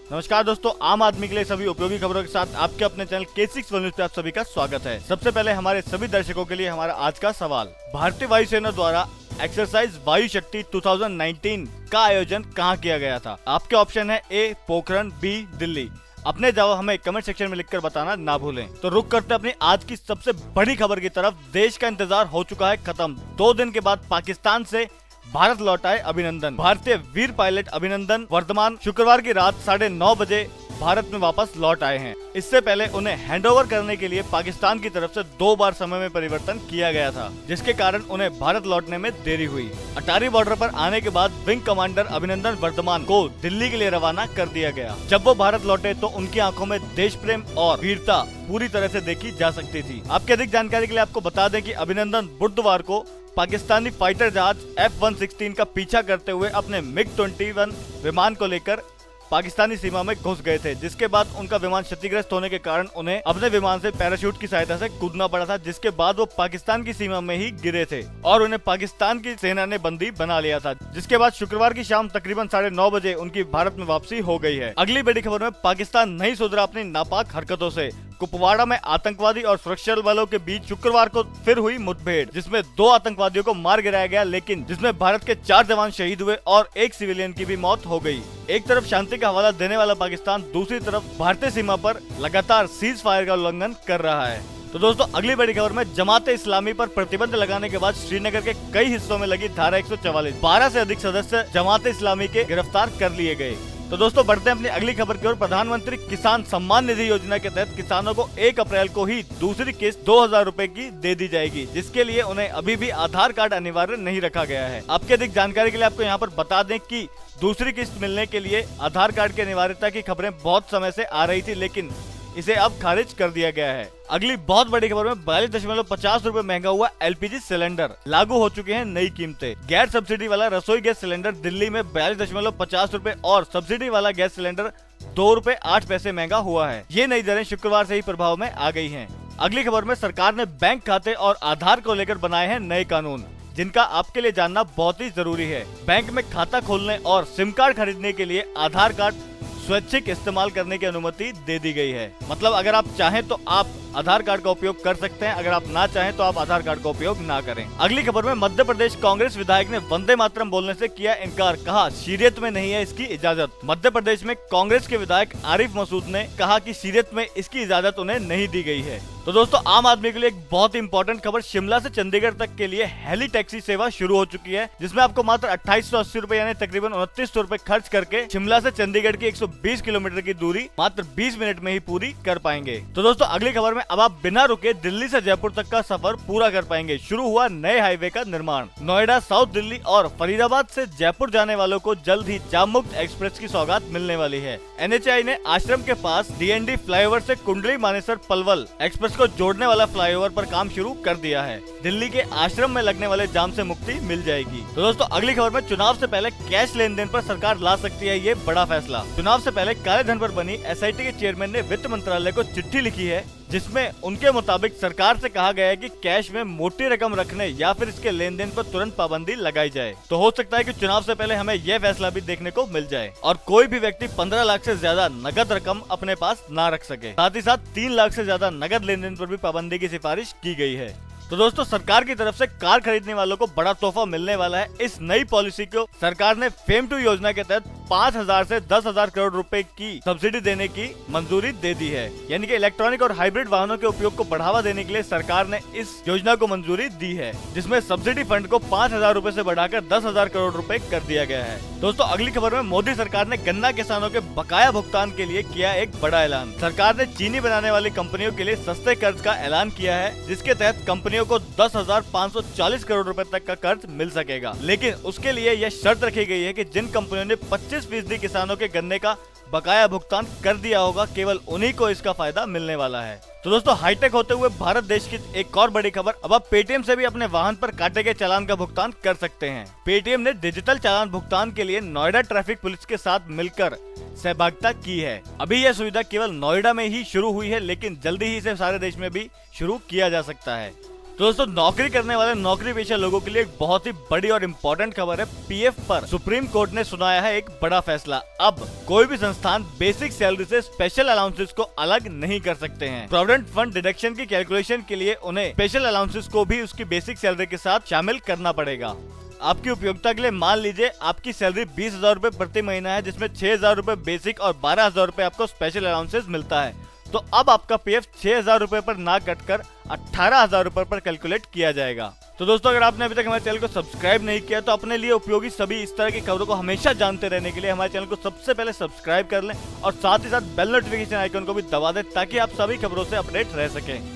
नमस्कार दोस्तों, आम आदमी के लिए सभी उपयोगी खबरों के साथ आपके अपने चैनल K6 न्यूज पे आप सभी का स्वागत है। सबसे पहले हमारे सभी दर्शकों के लिए हमारा आज का सवाल, भारतीय वायुसेना द्वारा एक्सरसाइज वायु शक्ति 2019 का आयोजन कहां किया गया था? आपके ऑप्शन है ए पोखरण, बी दिल्ली। अपने जवाब हमें कमेंट सेक्शन में लिखकर बताना ना भूलें। तो रुक करते अपनी आज की सबसे बड़ी खबर की तरफ। देश का इंतजार हो चुका है खत्म। 2 दिन के बाद पाकिस्तान से भारत लौट आए अभिनंदन। भारतीय वीर पायलट अभिनंदन वर्तमान शुक्रवार की रात 9:30 बजे भारत में वापस लौट आए हैं। इससे पहले उन्हें हैंडओवर करने के लिए पाकिस्तान की तरफ से 2 बार समय में परिवर्तन किया गया था, जिसके कारण उन्हें भारत लौटने में देरी हुई। अटारी बॉर्डर पर आने के बाद विंग कमांडर अभिनंदन वर्तमान को दिल्ली के लिए रवाना कर दिया गया। जब वो भारत लौटे तो उनकी आंखों में देश प्रेम और वीरता पूरी तरह से देखी जा सकती थी। आपकी अधिक जानकारी के लिए आपको बता दें कि अभिनंदन बुधवार को पाकिस्तानी फाइटर जहाज F-116 का पीछा करते हुए अपने MiG-21 विमान को लेकर पाकिस्तानी सीमा में घुस गए थे, जिसके बाद उनका विमान क्षतिग्रस्त होने के कारण उन्हें अपने विमान से पैराशूट की सहायता से कूदना पड़ा था, जिसके बाद वो पाकिस्तान की सीमा में ही गिरे थे और उन्हें पाकिस्तान की सेना ने बंदी बना लिया था। जिसके बाद शुक्रवार की शाम तकरीबन 9:30 बजे उनकी भारत में वापसी हो गई है। अगली बड़ी खबर में पाकिस्तान नहीं सुधरा अपनी नापाक हरकतों से। कुपवाड़ा में आतंकवादी और सुरक्षा बलों के बीच शुक्रवार को फिर हुई मुठभेड़, जिसमें 2 आतंकवादियों को मार गिराया गया, लेकिन जिसमें भारत के 4 जवान शहीद हुए और 1 सिविलियन की भी मौत हो गई। एक तरफ शांति का हवाला देने वाला पाकिस्तान दूसरी तरफ भारतीय सीमा पर लगातार सीज फायर का उल्लंघन कर रहा है। तो दोस्तों, अगली बड़ी खबर में जमाते इस्लामी पर प्रतिबंध लगाने के बाद श्रीनगर के कई हिस्सों में लगी धारा 144। 12 से अधिक सदस्य जमाते इस्लामी के गिरफ्तार कर लिए गए। तो दोस्तों, बढ़ते हैं अपनी अगली खबर की ओर। प्रधानमंत्री किसान सम्मान निधि योजना के तहत किसानों को 1 अप्रैल को ही दूसरी किस्त 2000 रुपए की दे दी जाएगी, जिसके लिए उन्हें अभी भी आधार कार्ड अनिवार्य नहीं रखा गया है। आपकी अधिक जानकारी के लिए आपको यहाँ पर बता दें कि दूसरी किस्त मिलने के लिए आधार कार्ड की अनिवार्यता की खबरें बहुत समय से आ रही थी, लेकिन इसे अब खारिज कर दिया गया है। अगली बहुत बड़ी खबर में 42.50 रुपए महंगा हुआ LPG सिलेंडर। लागू हो चुके हैं नई कीमतें। गैर सब्सिडी वाला रसोई गैस सिलेंडर दिल्ली में 42.50 रुपए और सब्सिडी वाला गैस सिलेंडर 2 रुपए 8 पैसे महंगा हुआ है। ये नई दरें शुक्रवार से ही प्रभाव में आ गई हैं। अगली खबर में सरकार ने बैंक खाते और आधार को लेकर बनाए हैं नए कानून, जिनका आपके लिए जानना बहुत ही जरूरी है। बैंक में खाता खोलने और सिम कार्ड खरीदने के लिए आधार कार्ड स्वैच्छिक इस्तेमाल करने की अनुमति दे दी गई है। मतलब अगर आप चाहें तो आप आधार कार्ड का उपयोग कर सकते हैं, अगर आप ना चाहें तो आप आधार कार्ड का उपयोग ना करें। अगली खबर में मध्य प्रदेश कांग्रेस विधायक ने वंदे मातरम बोलने से किया इनकार, कहा शीरियत में नहीं है इसकी इजाजत। मध्य प्रदेश में कांग्रेस के विधायक आरिफ मसूद ने कहा कि शीरियत में इसकी इजाजत उन्हें नहीं दी गई है। तो दोस्तों, आम आदमी के लिए एक बहुत ही इंपॉर्टेंट खबर, शिमला से चंडीगढ़ तक के लिए हेली टैक्सी सेवा शुरू हो चुकी है, जिसमें आपको मात्र 2880 रुपए यानी तकरीबन 2900 रुपए खर्च करके शिमला से चंडीगढ़ की 120 किलोमीटर की दूरी मात्र 20 मिनट में ही पूरी कर पाएंगे। तो दोस्तों, अगली खबर में अब आप बिना रुके दिल्ली से जयपुर तक का सफर पूरा कर पाएंगे। शुरू हुआ नए हाईवे का निर्माण। नोएडा, साउथ दिल्ली और फरीदाबाद से जयपुर जाने वालों को जल्द ही जाम मुक्त एक्सप्रेस की सौगात मिलने वाली है। NHAI ने आश्रम के पास DND फ्लाईओवर से कुंडली मानेसर पलवल एक्सप्रेस को जोड़ने वाला फ्लाईओवर पर काम शुरू कर दिया है। दिल्ली के आश्रम में लगने वाले जाम से मुक्ति मिल जाएगी। तो दोस्तों, अगली खबर में चुनाव से पहले कैश लेन देन पर सरकार ला सकती है ये बड़ा फैसला। चुनाव से पहले काले धन पर बनी SIT के चेयरमैन ने वित्त मंत्रालय को चिट्ठी लिखी है, जिसमें उनके मुताबिक सरकार से कहा गया है कि कैश में मोटी रकम रखने या फिर इसके लेन देन पर तुरंत पाबंदी लगाई जाए। तो हो सकता है कि चुनाव से पहले हमें यह फैसला भी देखने को मिल जाए और कोई भी व्यक्ति 15 लाख से ज्यादा नगद रकम अपने पास ना रख सके। साथ ही साथ 3 लाख से ज्यादा नगद लेन देन पर भी पाबंदी की सिफारिश की गई है। तो दोस्तों, सरकार की तरफ से कार खरीदने वालों को बड़ा तोहफा मिलने वाला है। इस नई पॉलिसी को सरकार ने फेम 2 योजना के तहत 5000 से 10,000 करोड़ रुपए की सब्सिडी देने की मंजूरी दे दी है। यानी कि इलेक्ट्रॉनिक और हाइब्रिड वाहनों के उपयोग को बढ़ावा देने के लिए सरकार ने इस योजना को मंजूरी दी है, जिसमें सब्सिडी फंड को 5000 रुपए से बढ़ाकर 10,000 करोड़ रुपए कर दिया गया है। दोस्तों, अगली खबर में मोदी सरकार ने गन्ना किसानों के बकाया भुगतान के लिए किया एक बड़ा ऐलान। सरकार ने चीनी बनाने वाली कंपनियों के लिए सस्ते कर्ज का ऐलान किया है, जिसके तहत कंपनियों को 10,540 करोड़ रुपए तक का कर्ज मिल सकेगा। लेकिन उसके लिए यह शर्त रखी गई है कि जिन कंपनियों ने 25% किसानों के गन्ने का बकाया भुगतान कर दिया होगा, केवल उन्हीं को इसका फायदा मिलने वाला है। तो दोस्तों, हाईटेक होते हुए भारत देश की एक और बड़ी खबर, अब आप पेटीएम से भी अपने वाहन पर काटे गए चालान का भुगतान कर सकते हैं। पेटीएम ने डिजिटल चालान भुगतान के लिए नोएडा ट्रैफिक पुलिस के साथ मिलकर सहभागिता की है। अभी यह सुविधा केवल नोएडा में ही शुरू हुई है, लेकिन जल्दी ही इसे सारे देश में भी शुरू किया जा सकता है। तो दोस्तों नौकरी करने वाले नौकरी पेशा लोगों के लिए एक बहुत ही बड़ी और इम्पोर्टेंट खबर है। पीएफ पर सुप्रीम कोर्ट ने सुनाया है एक बड़ा फैसला। अब कोई भी संस्थान बेसिक सैलरी से स्पेशल अलाउंसेस को अलग नहीं कर सकते हैं। प्रोविडेंट फंड डिडक्शन की कैलकुलेशन के लिए उन्हें स्पेशल अलाउंसेस को भी उसकी बेसिक सैलरी के साथ शामिल करना पड़ेगा। आपकी उपयोगिता के लिए मान लीजिए आपकी सैलरी 20,000 रूपए प्रति महीना है, जिसमें 6,000 रूपए बेसिक और 12,000 रूपए आपको स्पेशल अलाउंसेस मिलता है। तो अब आपका पीएफ 6,000 रूपए पर ना कटकर 18,000 रूपए पर कैलकुलेट किया जाएगा। तो दोस्तों अगर आपने अभी तक हमारे चैनल को सब्सक्राइब नहीं किया तो अपने लिए उपयोगी सभी इस तरह की खबरों को हमेशा जानते रहने के लिए हमारे चैनल को सबसे पहले सब्सक्राइब कर लें और साथ ही साथ बेल नोटिफिकेशन आइकन को भी दबा दें ताकि आप सभी खबरों से अपडेट रह सकें।